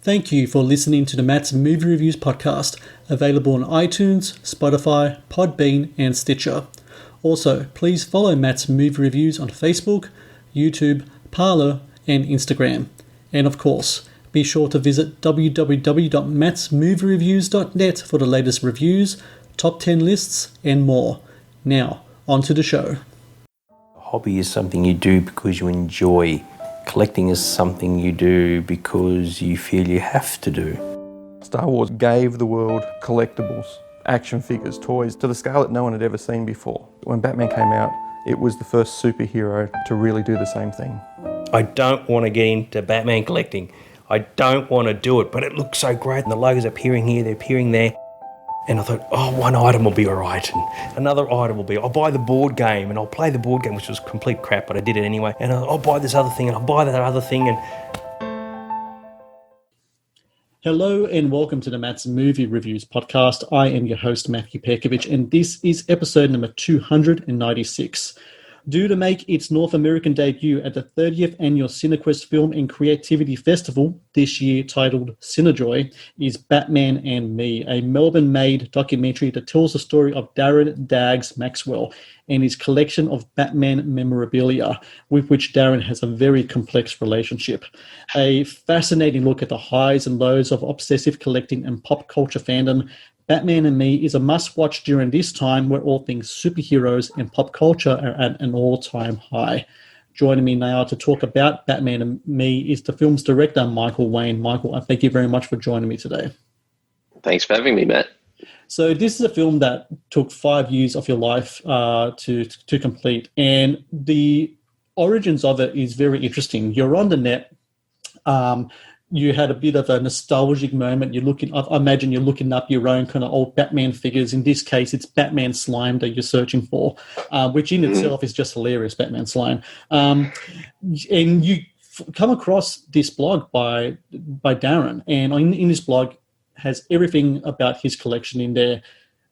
Thank you for listening to the Matt's Movie Reviews podcast, available on iTunes, Spotify, Podbean, and Stitcher. Also, please follow Matt's Movie Reviews on Facebook, YouTube, Parler, and Instagram. And of course, be sure to visit www.mattsmoviereviews.net for the latest reviews, top 10 lists, and more. Now, on to the show. A hobby is something you do because you enjoy. Collecting is something you do because you feel you have to do. Star Wars gave the world collectibles, action figures, toys, to the scale that no one had ever seen before. When Batman came out, it was the first superhero to really do the same thing. I don't want to get into Batman collecting. I don't want to do it, but it looks so great. And the logos are appearing here, they're appearing there. And I thought, one item will be all right, and another item will be, I'll buy the board game, and I'll play the board game, which was complete crap, but I did it anyway. And I'll buy this other thing, and I'll buy that other thing. And Hello and welcome to the Matt's Movie Reviews podcast. I am your host, Matthew Pejkovic, and this is episode number 296. Due to make its North American debut at the 30th Annual Cinequest Film and Creativity Festival, this year titled Cinejoy, is Batman and Me, a Melbourne-made documentary that tells the story of Darren Dags Maxwell and his collection of Batman memorabilia, with which Darren has a very complex relationship. A fascinating look at the highs and lows of obsessive collecting and pop culture fandom, Batman and Me is a must-watch during this time where all things superheroes and pop culture are at an all-time high. Joining me now to talk about Batman and Me is the film's director, Michael Wayne. Michael, thank you very much for joining me today. Thanks for having me, Matt. So this is a film that took 5 years of your life to complete, and the origins of it is very interesting. You're on the net. You had a bit of a nostalgic moment. I imagine you're looking up your own kind of old Batman figures. In this case, it's Batman slime that you're searching for, which in itself is just hilarious, Batman slime. And you come across this blog by Darren, and in this blog has everything about his collection in there.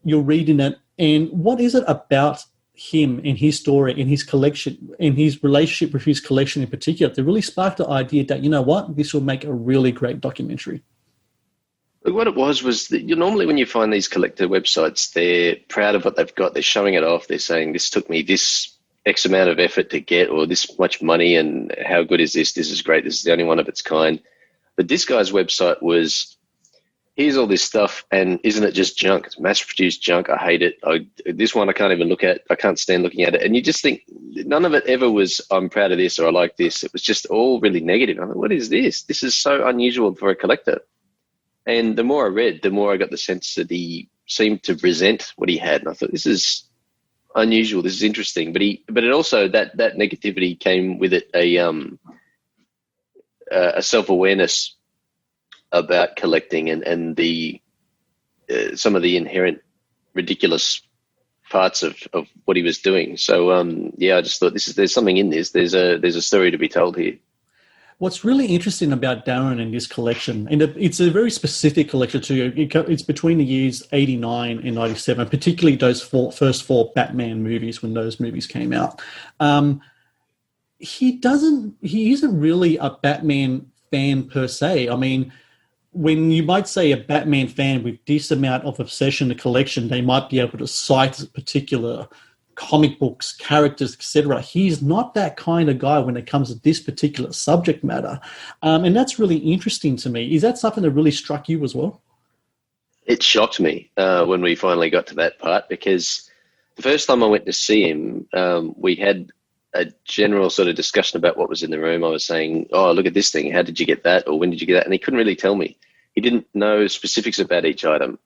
You're reading it, and what is it about him and his story and his collection and his relationship with his collection in particular that really sparked the idea that, you know what, this will make a really great documentary? What it was that normally when you find these collector websites, they're proud of what they've got. They're showing it off. They're saying, this took me this X amount of effort to get, or this much money, and how good is this? This is great. This is the only one of its kind. But this guy's website was, here's all this stuff, and isn't it just junk? It's mass-produced junk. I hate it. This one I can't even look at. I can't stand looking at it. And you just think none of it ever was, I'm proud of this or I like this. It was just all really negative. I'm like, what is this? This is so unusual for a collector. And the more I read, the more I got the sense that he seemed to resent what he had. And I thought, this is unusual. This is interesting. But it also, that negativity came with it a self-awareness about collecting and the some of the inherent ridiculous parts of what he was doing. So I just thought there's something in this. There's a story to be told here. What's really interesting about Darren and this collection, and it's a very specific collection too. It's between the years 89 and 97, particularly those first four Batman movies when those movies came out. He isn't really a Batman fan per se. I mean, when you might say a Batman fan with this amount of obsession and collection, they might be able to cite particular comic books, characters, etc. He's not that kind of guy when it comes to this particular subject matter. And that's really interesting to me. Is that something that really struck you as well? It shocked me when we finally got to that part, because the first time I went to see him, we had a general sort of discussion about what was in the room. I was saying, oh, look at this thing. How did you get that? Or when did you get that? And he couldn't really tell me. He didn't know specifics about each item.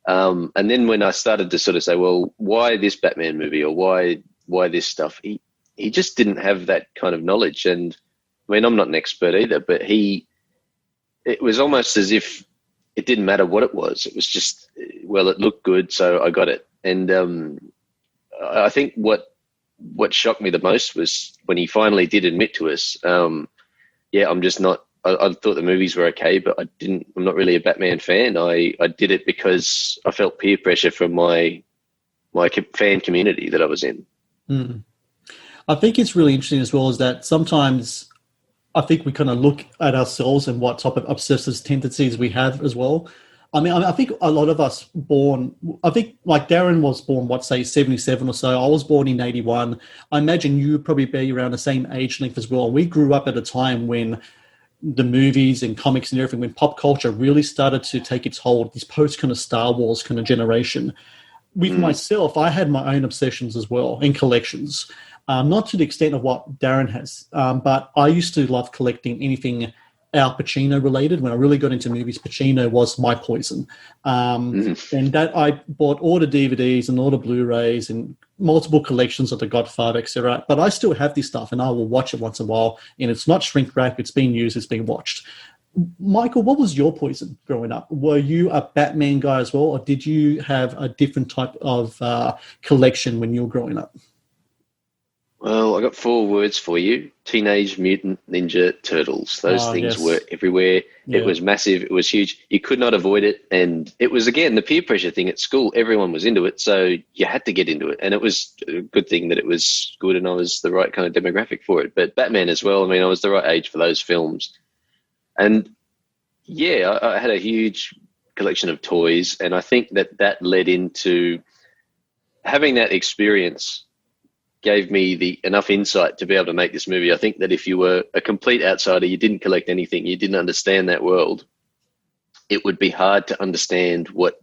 And then when I started to sort of say, well, why this Batman movie, or why this stuff? He just didn't have that kind of knowledge. And I mean, I'm not an expert either, but it was almost as if it didn't matter what it was. It was just, well, it looked good, so I got it. And I think what shocked me the most was when he finally did admit to us, I'm just not, I thought the movies were okay, but I'm not really a Batman fan. I did it because I felt peer pressure from my fan community that I was in. I think it's really interesting as well is that sometimes I think we kind of look at ourselves and what type of obsessive tendencies we have as well. I think a lot of us I think like Darren was born, say 77 or so. I was born in 81. I imagine you would probably be around the same age length as well. We grew up at a time when the movies and comics and everything, when pop culture really started to take its hold, this post kind of Star Wars kind of generation. With myself, I had my own obsessions as well in collections. Not to the extent of what Darren has, but I used to love collecting anything Al Pacino related. When I really got into movies, Pacino was my poison. And that I bought all the DVDs and all the Blu-rays and multiple collections of The Godfather, etc. But I still have this stuff and I will watch it once in a while. And it's not shrink wrap, it's being used, it's being watched. Michael, what was your poison growing up? Were you a Batman guy as well, or did you have a different type of collection when you were growing up? Well, I got 4 words for you. Teenage Mutant Ninja Turtles. Those things were everywhere. Yeah. It was massive. It was huge. You could not avoid it. And it was, again, the peer pressure thing at school. Everyone was into it, so you had to get into it. And it was a good thing that it was good and I was the right kind of demographic for it. But Batman as well, I mean, I was the right age for those films. And, yeah, I had a huge collection of toys, and I think that led into having that experience gave me enough insight to be able to make this movie. I think that if you were a complete outsider, you didn't collect anything, you didn't understand that world, it would be hard to understand what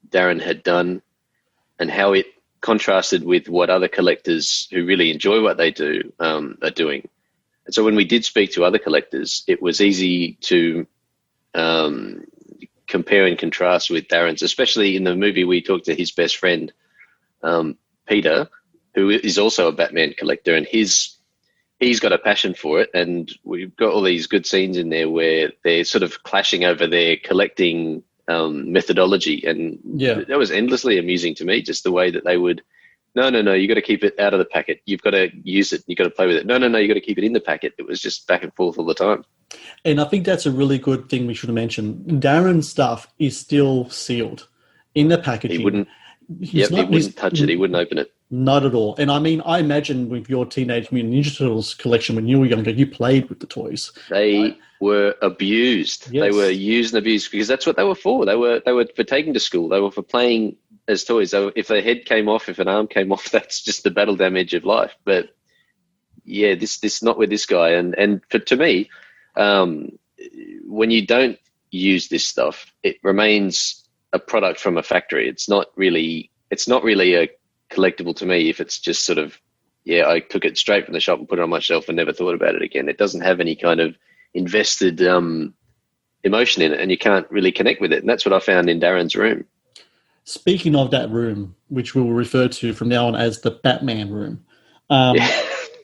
Darren had done and how it contrasted with what other collectors who really enjoy what they do are doing. And so when we did speak to other collectors, it was easy to compare and contrast with Darren's, especially in the movie we talked to his best friend, Peter, who is also a Batman collector, and he's got a passion for it. And we've got all these good scenes in there where they're sort of clashing over their collecting methodology. And that was endlessly amusing to me, just the way that they would, no, you got to keep it out of the packet. You've got to use it. You've got to play with it. No, you got to keep it in the packet. It was just back and forth all the time. And I think that's a really good thing we should have mentioned. Darren's stuff is still sealed in the packaging. He wouldn't touch it. He wouldn't open it. Not at all. And I mean, I imagine with your Teenage Mutant Ninja Turtles collection when you were younger, you played with the toys. They were abused. Yes. They were used and abused because that's what they were for. They were for taking to school. They were for playing as toys. If their head came off, if an arm came off, that's just the battle damage of life. But yeah, this not with this guy. And to me, when you don't use this stuff, it remains a product from a factory. It's not really a collectible to me if it's just sort of, I took it straight from the shop and put it on my shelf and never thought about it again. It doesn't have any kind of invested emotion in it, and you can't really connect with it. And that's what I found in Darren's room. Speaking of that room, which we will refer to from now on as the Batman room,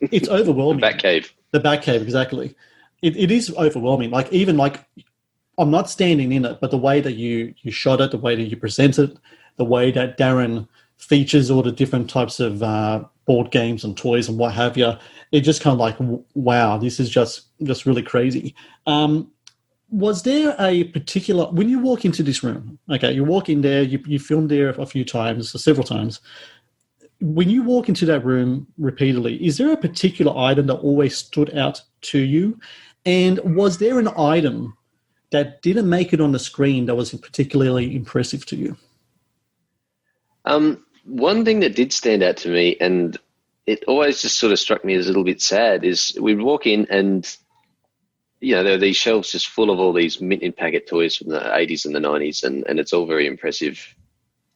it's overwhelming. The Batcave. The Batcave, exactly. It is overwhelming. I'm not standing in it, but the way that you shot it, the way that you present it, the way that Darren features all the different types of board games and toys and what have you, it just kind of like, wow, this is just really crazy. Was there a particular, when you walk into this room, okay, you walk in there, you filmed there a few times, several times. When you walk into that room repeatedly, is there a particular item that always stood out to you? And was there an item that didn't make it on the screen that was particularly impressive to you? One thing that did stand out to me, and it always just sort of struck me as a little bit sad, is we'd walk in and, there are these shelves just full of all these mint in packet toys from the 80s and the 90s, and it's all very impressive,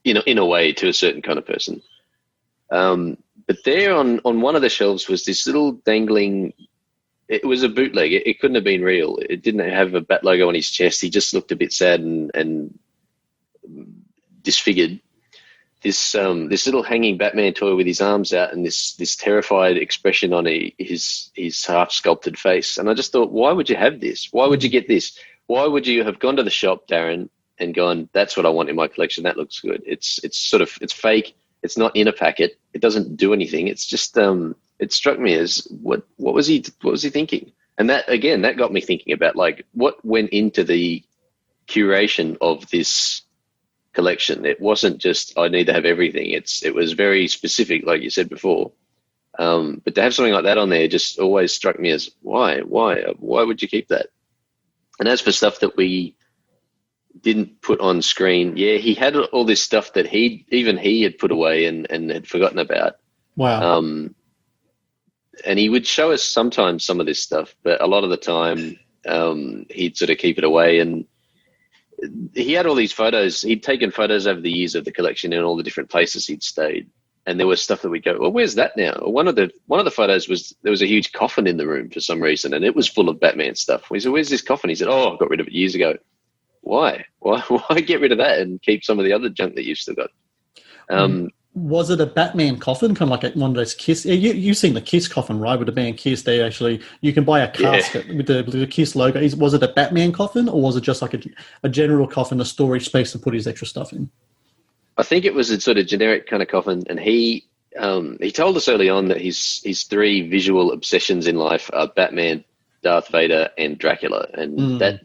in a way, to a certain kind of person. But there on one of the shelves was this little dangling, it was a bootleg. It couldn't have been real. It didn't have a bat logo on his chest. He just looked a bit sad and disfigured. This little hanging Batman toy with his arms out and this terrified expression on his half sculpted face. And I just thought, why would you have this? Why would you get this? Why would you have gone to the shop, Darren, and gone, that's what I want in my collection. That looks good. It's fake. It's not in a packet. It doesn't do anything. It's just it struck me as what was he thinking? And that got me thinking about what went into the curation of this collection. It wasn't just I need to have everything. It was very specific, like you said before. But to have something like that on there just always struck me as why would you keep that? And as for stuff that we didn't put on screen, yeah, he had all this stuff that he had put away and had forgotten about. Wow. And he would show us sometimes some of this stuff, but a lot of the time he'd sort of keep it away. And he had all these photos. He'd taken photos over the years of the collection in all the different places he'd stayed. And there was stuff that we'd go, well, where's that now? One of the photos was there was a huge coffin in the room for some reason, and it was full of Batman stuff. We said, where's this coffin? He said, oh, I got rid of it years ago. Why get rid of that and keep some of the other junk that you've still got? Was it a Batman coffin, kind of like one of those Kiss? You've seen the Kiss coffin, right? With the band Kiss, you can buy a casket with the Kiss logo. Was it a Batman coffin, or was it just like a general coffin, a storage space to put his extra stuff in? I think it was a sort of generic kind of coffin, and he told us early on that his three visual obsessions in life are Batman, Darth Vader, and Dracula, and that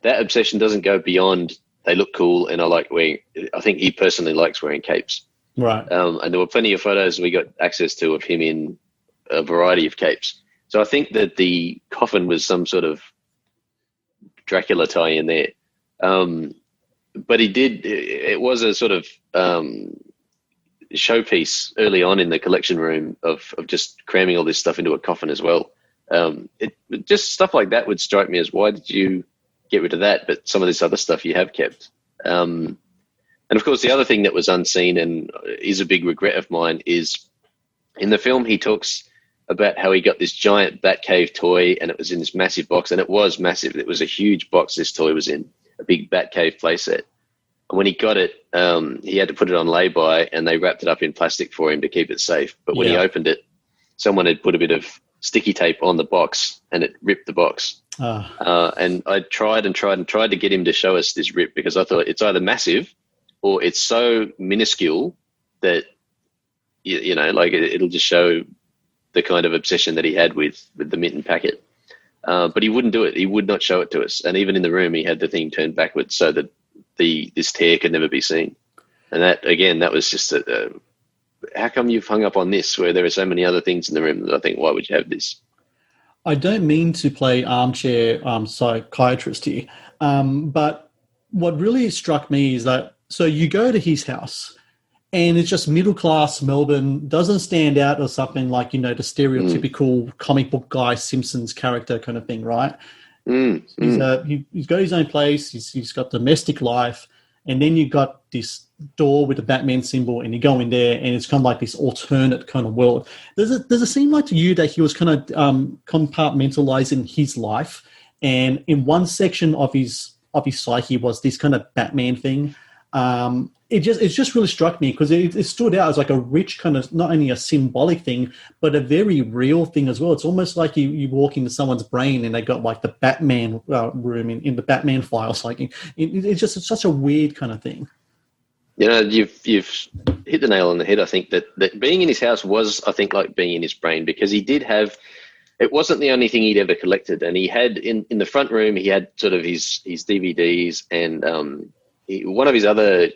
obsession doesn't go beyond they look cool and I think he personally likes wearing capes. Right. And there were plenty of photos we got access to of him in a variety of capes. So I think that the coffin was some sort of Dracula tie in there. But it was a sort of showpiece early on in the collection room of just cramming all this stuff into a coffin as well. Just stuff like that would strike me as, why did you get rid of that? But some of this other stuff you have kept. And of course, the other thing that was unseen and is a big regret of mine is in the film, he talks about how he got this giant Batcave toy and it was in this massive box, and it was massive. It was a huge box this toy was in, a big Batcave playset. And when he got it, he had to put it on lay-by, and they wrapped it up in plastic for him to keep it safe. But when he opened it, someone had put a bit of sticky tape on the box, and it ripped the box. And I tried to get him to show us this rip, because I thought it's either massive or it's so minuscule that, it'll just show the kind of obsession that he had with the Mitten packet. But he wouldn't do it. He would not show it to us. And even in the room, he had the thing turned backwards so that this tear could never be seen. And that was just how come you've hung up on this where there are so many other things in the room that I think, why would you have this? I don't mean to play armchair psychiatrist here, but what really struck me is that, so you go to his house and it's just middle-class Melbourne, doesn't stand out or something like, the stereotypical comic book guy, Simpsons character kind of thing, right? He's got his own place, he's got domestic life, and then you've got this door with the Batman symbol, and you go in there and it's kind of like this alternate kind of world. Does it seem like to you that he was kind of compartmentalizing his life, and in one section of his psyche was this kind of Batman thing? It just really struck me because it stood out as like a rich kind of, not only a symbolic thing, but a very real thing as well. It's almost like you walk into someone's brain and they got like the Batman room in the Batman files. Like it's such a weird kind of thing. You've hit the nail on the head. I think that being in his house was, I think, like being in his brain, because he did have, it wasn't the only thing he'd ever collected. And he had in the front room, he had sort of his DVDs and one of his other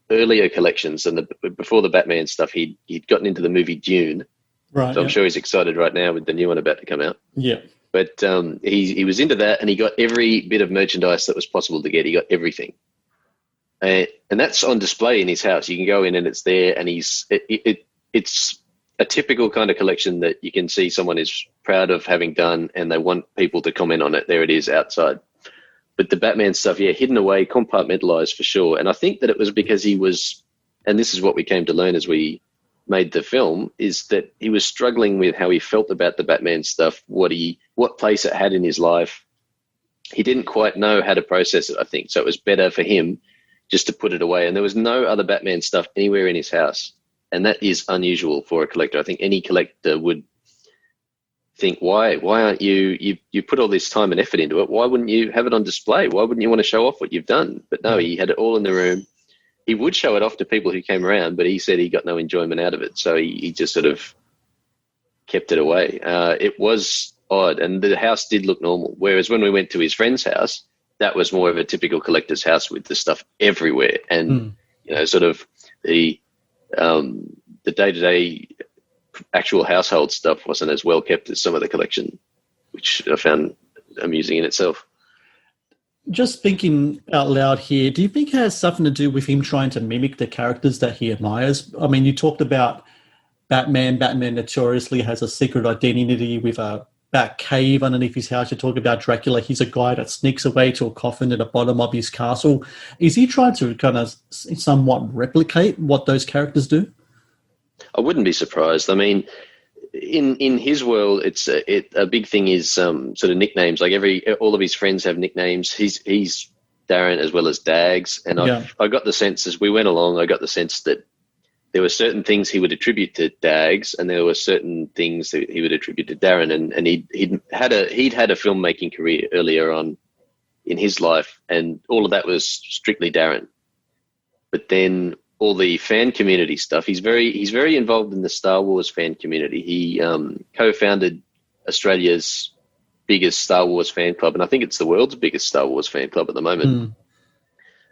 earlier collections, and before the Batman stuff, he'd gotten into the movie Dune. Right. So I'm sure he's excited right now with the new one about to come out. Yeah. But he was into that, and he got every bit of merchandise that was possible to get. He got everything. And that's on display in his house. You can go in and it's there, and it's a typical kind of collection that you can see someone is proud of having done, and they want people to comment on it. There it is outside. But the Batman stuff, hidden away, compartmentalized for sure. And I think that it was because he was, and this is what we came to learn as we made the film, is that he was struggling with how he felt about the Batman stuff, what place it had in his life. He didn't quite know how to process it, I think. So it was better for him just to put it away. And there was no other Batman stuff anywhere in his house. And that is unusual for a collector. I think any collector would think, why aren't you put all this time and effort into it, why wouldn't you have it on display? Why wouldn't you want to show off what you've done? But no, he had it all in the room. He would show it off to people who came around, but he said he got no enjoyment out of it, so he just sort of kept it away. It was odd, and the house did look normal, whereas when we went to his friend's house, that was more of a typical collector's house with the stuff everywhere, and sort of the day-to-day actual household stuff wasn't as well kept as some of the collection, which I found amusing in itself. Just thinking out loud here, do you think it has something to do with him trying to mimic the characters that he admires? I mean, you talked about Batman. Batman notoriously has a secret identity with a bat cave underneath his house. You talk about Dracula. He's a guy that sneaks away to a coffin at the bottom of his castle. Is he trying to kind of somewhat replicate what those characters do? I wouldn't be surprised. I mean, in his world, it's a big thing is sort of nicknames. Like all of his friends have nicknames. He's Darren as well as Dags, and I got the sense as we went along, I got the sense that there were certain things he would attribute to Dags, and there were certain things that he would attribute to Darren. And he'd had a filmmaking career earlier on in his life, and all of that was strictly Darren. But then all the fan community stuff, he's very involved in the Star Wars fan community. He co-founded Australia's biggest Star Wars fan club, and I think it's the world's biggest Star Wars fan club at the moment.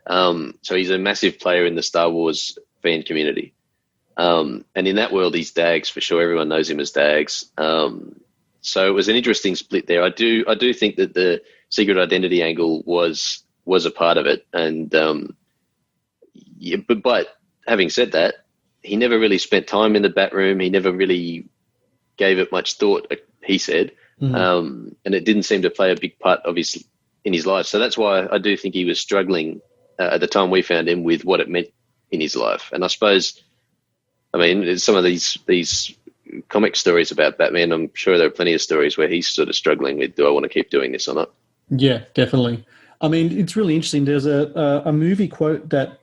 So he's a massive player in the Star Wars fan community. And in that world, he's Dags for sure. Everyone knows him as Dags. So it was an interesting split there. I do think that the secret identity angle was a part of it. And but having said that, he never really spent time in the bat room. He never really gave it much thought, he said. And it didn't seem to play a big part in his life. So that's why I do think he was struggling at the time we found him with what it meant in his life. And I suppose, I mean, some of these comic stories about Batman, I'm sure there are plenty of stories where he's sort of struggling with, do I want to keep doing this or not? Yeah, definitely. I mean, it's really interesting. There's a movie quote that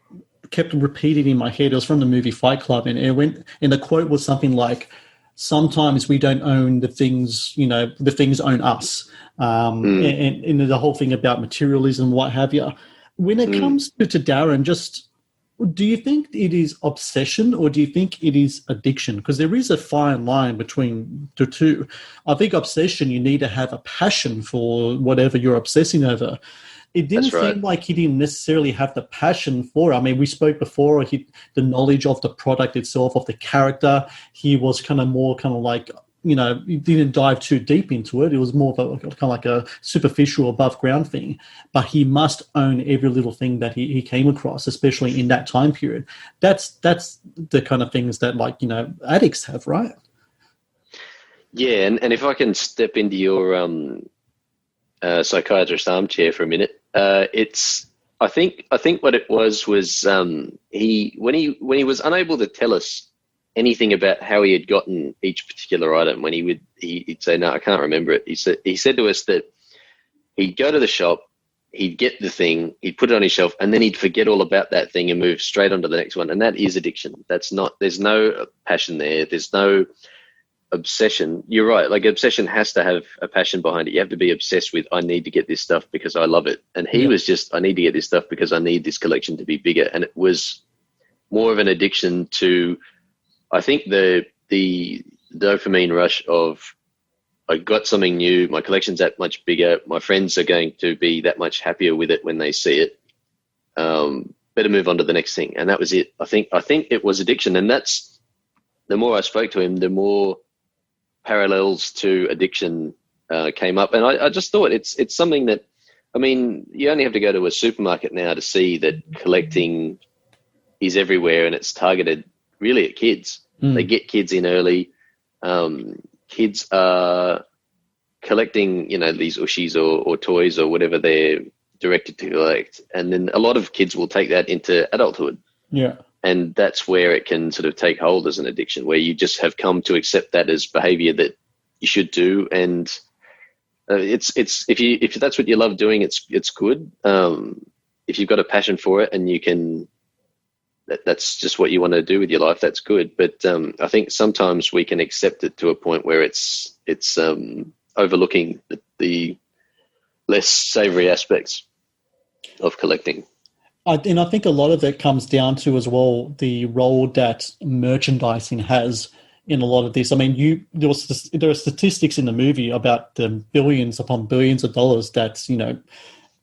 kept repeating in my head. It was from the movie Fight Club, and the quote was something like, sometimes we don't own the things, the things own us. And the whole thing about materialism, what have you. When it comes to Darren, just, do you think it is obsession or do you think it is addiction? Because there is a fine line between the two. I think obsession, you need to have a passion for whatever you're obsessing over. It didn't seem like he didn't necessarily have the passion for it. I mean, we spoke before, the knowledge of the product itself, of the character. He was kind of like, he didn't dive too deep into it. It was more of kind of like a superficial above ground thing. But he must own every little thing that he came across, especially in that time period. That's the kind of things that, like, addicts have, right? Yeah, and if I can step into your psychiatrist armchair for a minute, I think what it was he when he was unable to tell us anything about how he had gotten each particular item, when he'd say, no, I can't remember it. He said to us that he'd go to the shop, he'd get the thing, he'd put it on his shelf, and then he'd forget all about that thing and move straight on to the next one. And that is addiction. There's no passion there. There's no obsession. You're right. Like, obsession has to have a passion behind it. You have to be obsessed with, I need to get this stuff because I love it. And he was just, I need to get this stuff because I need this collection to be bigger. And it was more of an addiction to, I think, the dopamine rush of, I got something new, my collection's that much bigger, my friends are going to be that much happier with it when they see it. Better move on to the next thing. And that was it. I think it was addiction. And that's, the more I spoke to him, the more parallels to addiction came up. And I just thought it's something that, I mean, you only have to go to a supermarket now to see that collecting is everywhere, and it's targeted really at kids. They get kids in early. Kids are collecting, these ushies or toys or whatever they're directed to collect. And then a lot of kids will take that into adulthood. Yeah. And that's where it can sort of take hold as an addiction, where you just have come to accept that as behavior that you should do. And it's if that's what you love doing, it's good. If you've got a passion for it and you can, that's just what you want to do with your life, that's good. But I think sometimes we can accept it to a point where it's overlooking the less savory aspects of collecting. And I think a lot of it comes down to, as well, the role that merchandising has in a lot of this. I mean, there are statistics in the movie about the billions upon billions of dollars that,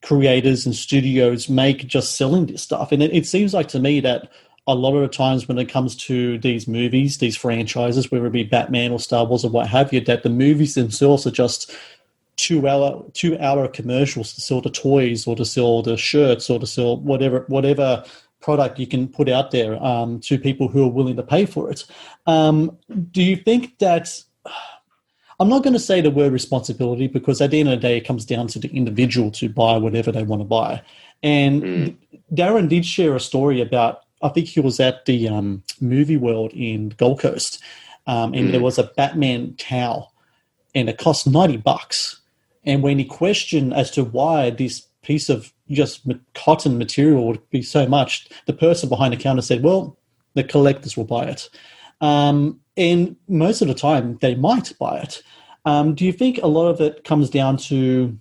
creators and studios make just selling this stuff. And it seems like to me that a lot of the times when it comes to these movies, these franchises, whether it be Batman or Star Wars or what have you, that the movies themselves are just 2 hour commercials to sell the toys or to sell the shirts or to sell whatever product you can put out there to people who are willing to pay for it. Do you think that, I'm not going to say the word responsibility, because at the end of the day, it comes down to the individual to buy whatever they want to buy. And Darren did share a story about, I think he was at the movie world in Gold Coast, and there was a Batman towel, and it cost $90. And when he questioned as to why this piece of just cotton material would be so much, the person behind the counter said, well, the collectors will buy it. And most of the time, they might buy it. Do you think a lot of it comes down to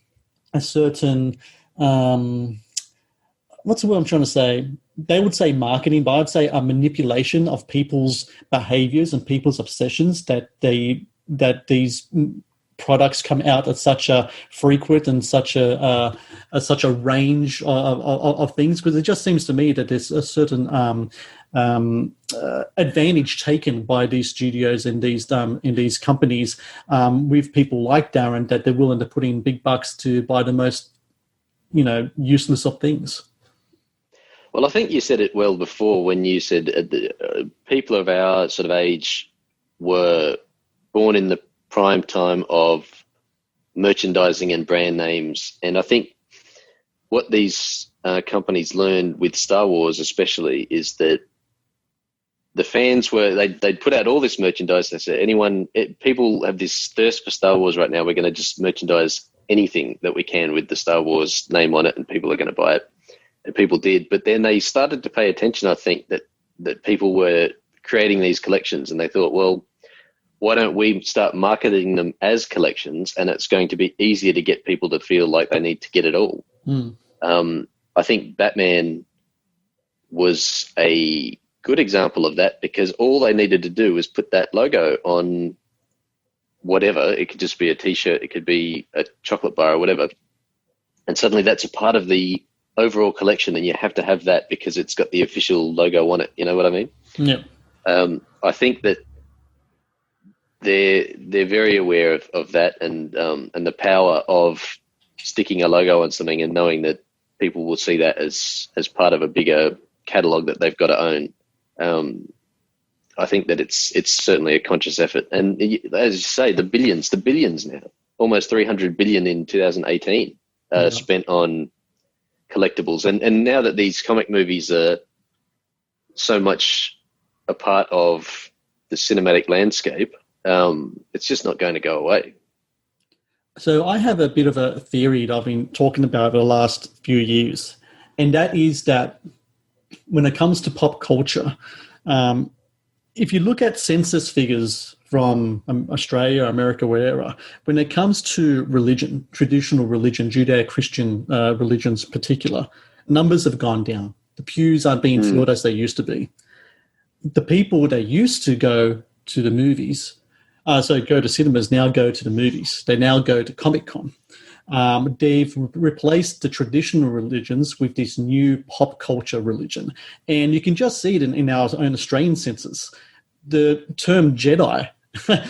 a certain, what's the word I'm trying to say? They would say marketing, but I'd say a manipulation of people's behaviors and people's obsessions, that these products come out at such a frequent and such a range of things, because it just seems to me that there's a certain advantage taken by these studios and these companies with people like Darren, that they're willing to put in big bucks to buy the most useless of things. Well, I think you said it well before when you said people of our sort of age were born in the prime time of merchandising and brand names. And I think what these companies learned with Star Wars especially is that the fans they'd put out all this merchandise. They said, people have this thirst for Star Wars right now. We're going to just merchandise anything that we can with the Star Wars name on it, and people are going to buy it. And people did. But then they started to pay attention, I think, that people were creating these collections, and they thought, well, why don't we start marketing them as collections, and it's going to be easier to get people to feel like they need to get it all. I think Batman was a good example of that, because all they needed to do was put that logo on whatever. It could just be a T-shirt, it could be a chocolate bar or whatever, and suddenly that's a part of the overall collection, and you have to have that because it's got the official logo on it. You know what I mean? Yeah. I think that they're very aware of that, and the power of sticking a logo on something and knowing that people will see that as part of a bigger catalog that they've got to own. I think that it's certainly a conscious effort, and as you say, the billions now, almost 300 billion in 2018 spent on collectibles, and now that these comic movies are so much a part of the cinematic landscape, it's just not going to go away. So I have a bit of a theory that I've been talking about for the last few years, and that is that when it comes to pop culture, if you look at census figures from Australia, America, wherever, when it comes to religion, traditional religion, Judeo-Christian religions in particular, numbers have gone down. The pews aren't being filled as they used to be. The people that used to go to the movies, go to cinemas, now go to the movies. They now go to Comic-Con. They've replaced the traditional religions with this new pop culture religion. And you can just see it in our own Australian census. The term Jedi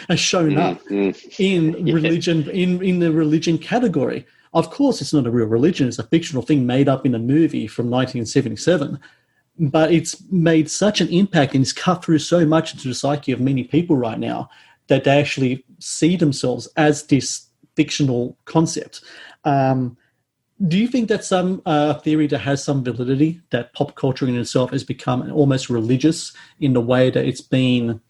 has shown up in religion, in the religion category. Of course, it's not a real religion. It's a fictional thing made up in a movie from 1977. But it's made such an impact, and it's cut through so much into the psyche of many people right now that they actually see themselves as this fictional concept. Do you think that's some theory that has some validity, that pop culture in itself has become almost religious in the way that it's been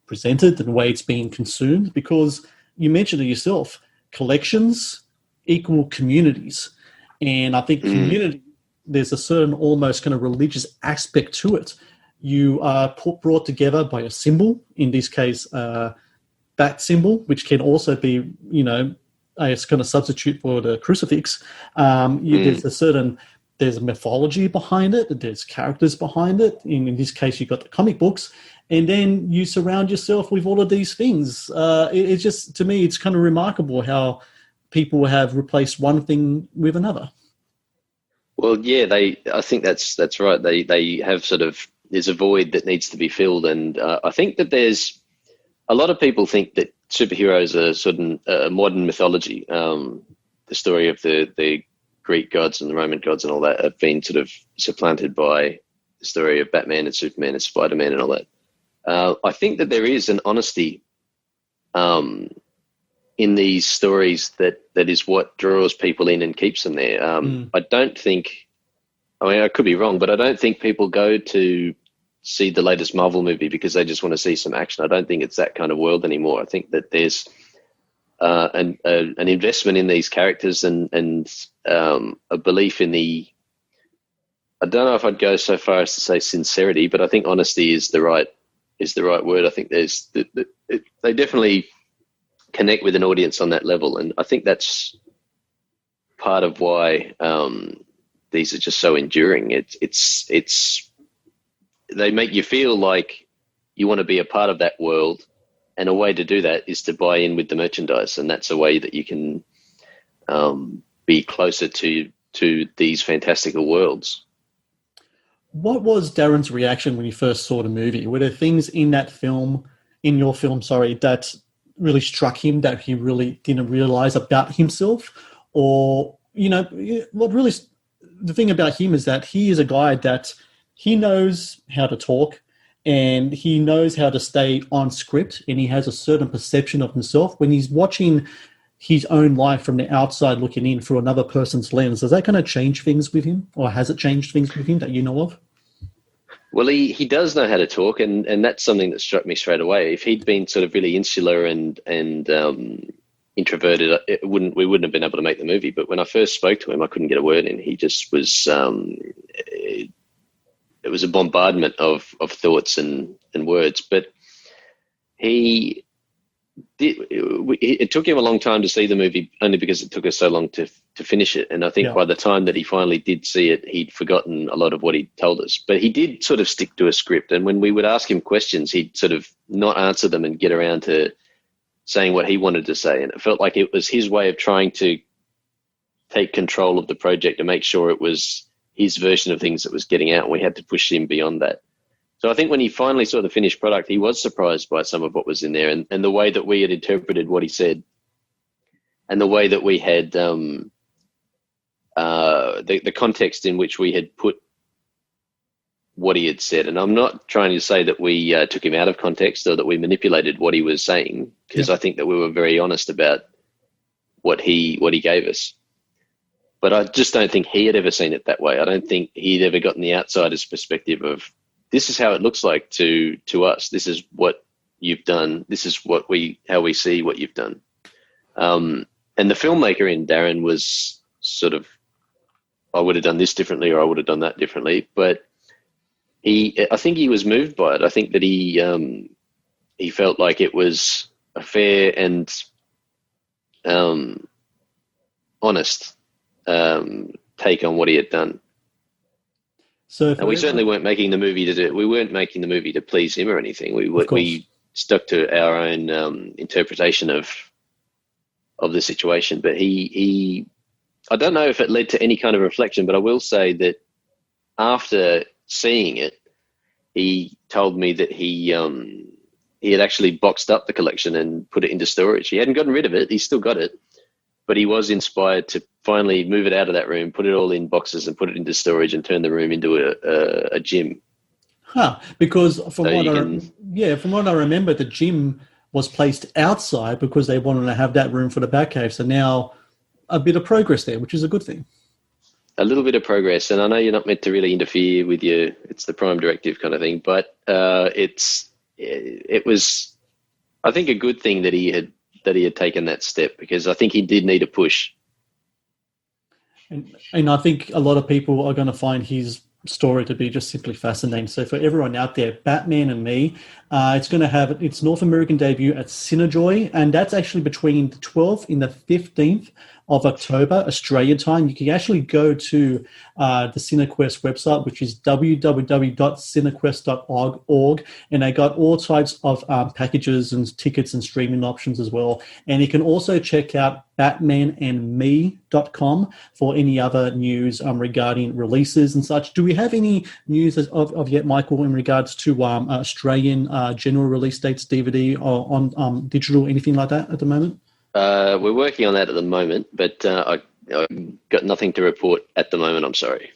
presented and the way it's being consumed? Because you mentioned it yourself, collections equal communities. And I think community, there's a certain almost kind of religious aspect to it. You are brought together by a symbol, in this case, that symbol, which can also be, it's kind of substitute for the crucifix. There's a mythology behind it, there's characters behind it. In this case, you've got the comic books, and then you surround yourself with all of these things. It's just, to me, it's kind of remarkable how people have replaced one thing with another. Well, yeah, I think that's right. They have sort of there's a void that needs to be filled, and I think that there's a lot of people think that superheroes are sort of modern mythology. The story of the Greek gods and the Roman gods and all that have been sort of supplanted by the story of Batman and Superman and Spider-Man and all that. I think that there is an honesty in these stories that is what draws people in and keeps them there. I don't think, I mean, I could be wrong, but I don't think people go to see the latest Marvel movie because they just want to see some action. I don't think it's that kind of world anymore. I think that there's an investment in these characters and a belief in the, I don't know if I'd go so far as to say sincerity, but I think honesty is the right word. I think there's they definitely connect with an audience on that level, and I think that's part of why these are just so enduring. It's they make you feel like you want to be a part of that world, and a way to do that is to buy in with the merchandise, and that's a way that you can be closer to these fantastical worlds. What was Darren's reaction when he first saw the movie? Were there things in your film, that really struck him that he really didn't realize about himself? Or, what really, the thing about him is that he is a guy that he knows how to talk and he knows how to stay on script, and he has a certain perception of himself. When he's watching his own life from the outside looking in through another person's lens, does that kind of change things with him, or has it changed things with him that you know of? Well, he does know how to talk, and that's something that struck me straight away. If he'd been sort of really insular and introverted, we wouldn't have been able to make the movie. But when I first spoke to him, I couldn't get a word in. He just was. It was a bombardment of thoughts and words. But it took him a long time to see the movie, only because it took us so long to finish it. And I think by the time that he finally did see it, he'd forgotten a lot of what he told us. But he did sort of stick to a script. And when we would ask him questions, he'd sort of not answer them and get around to saying what he wanted to say. And it felt like it was his way of trying to take control of the project and make sure it was his version of things that was getting out. And we had to push him beyond that. So I think when he finally saw the finished product, he was surprised by some of what was in there, and the way that we had interpreted what he said, and the way that we had the context in which we had put what he had said. And I'm not trying to say that we took him out of context or that we manipulated what he was saying, because I think that we were very honest about what he gave us. But I just don't think he had ever seen it that way. I don't think he'd ever gotten the outsider's perspective of, this is how it looks like to us. This is what you've done. This is how we see what you've done. And the filmmaker in Darren was sort of, I would have done this differently, or I would have done that differently. But I think he was moved by it. I think that he felt like it was a fair and honest take on what he had done. And we certainly weren't making the movie to please him or anything. We stuck to our own interpretation of the situation. But he I don't know if it led to any kind of reflection, but I will say that after seeing it, he told me that he had actually boxed up the collection and put it into storage. He hadn't gotten rid of it. He still got it. But he was inspired to finally move it out of that room, put it all in boxes and put it into storage and turn the room into a gym. Because from what I remember, the gym was placed outside because they wanted to have that room for the Batcave. So now a bit of progress there, which is a good thing. A little bit of progress. And I know you're not meant to really interfere with it's the prime directive kind of thing, but it was, I think, a good thing that he had taken that step, because I think he did need a push. And I think a lot of people are going to find his story to be just simply fascinating. So for everyone out there, Batman and Me, it's going to have its North American debut at Cinejoy, and that's actually between the 12th and the 15th of October, Australian time. You can actually go to the CineQuest website, which is www.cinequest.org, and they got all types of packages and tickets and streaming options as well. And you can also check out batmanandme.com for any other news regarding releases and such. Do we have any news of yet, Michael, in regards to Australian general release dates, DVD or on digital, anything like that at the moment? We're working on that at the moment, but I got nothing to report at the moment, I'm sorry.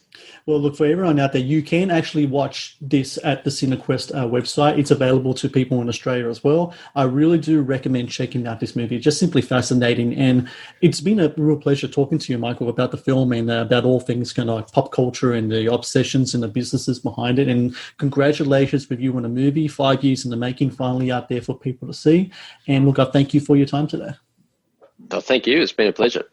Well, look, for everyone out there, you can actually watch this at the CineQuest website. It's available to people in Australia as well. I really do recommend checking out this movie. It's just simply fascinating. And it's been a real pleasure talking to you, Michael, about the film and about all things kind of like pop culture and the obsessions and the businesses behind it. And congratulations with you on a movie, 5 years in the making, finally out there for people to see. And look, I thank you for your time today. Oh, thank you. It's been a pleasure.